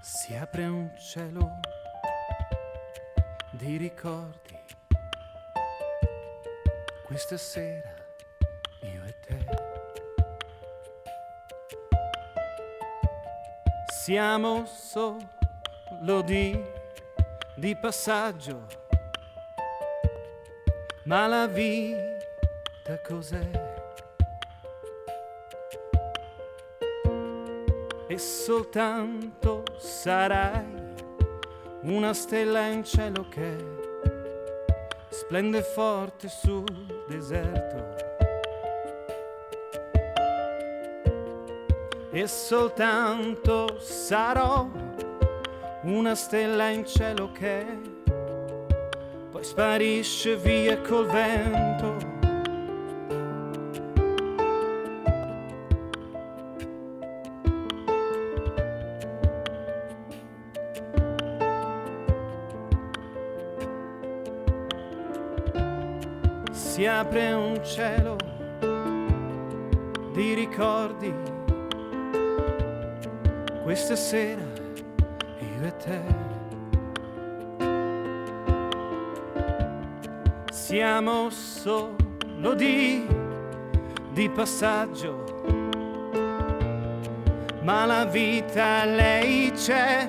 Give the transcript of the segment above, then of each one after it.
Si apre un cielo di ricordi questa sera, io e te. Siamo solo di passaggio, ma la vita cos'è? E soltanto sarai una stella in cielo che splende forte sul deserto. E soltanto sarò una stella in cielo che poi sparisce via col vento. Si apre un cielo di ricordi questa sera, io e te. Siamo solo di passaggio, ma la vita lei c'è.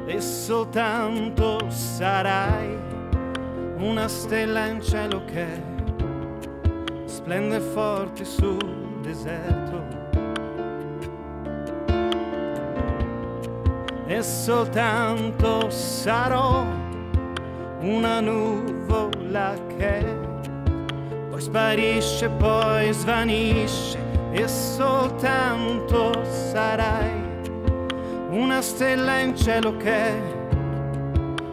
E soltanto sarai una stella in cielo che splende forte sul deserto. E soltanto sarò una nuvola che poi sparisce, poi svanisce. E soltanto sarai una stella in cielo che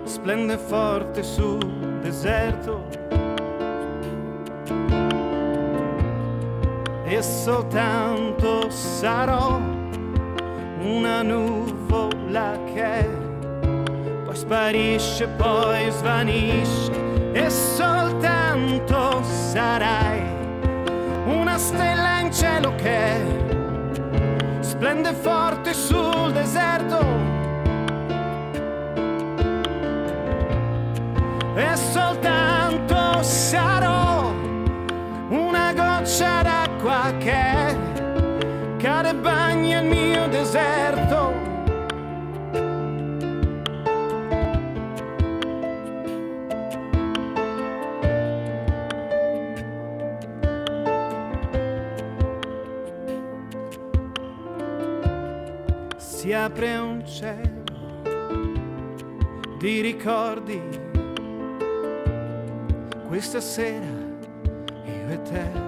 splende forte sul deserto. E soltanto sarò una nuvola che poi sparisce, poi svanisce. E soltanto sarai una stella in cielo che splende forte sul deserto. E soltanto sarò una goccia d'acqua che cade e bagna il mio deserto. Si apre un cielo di ricordi questa sera, io e te.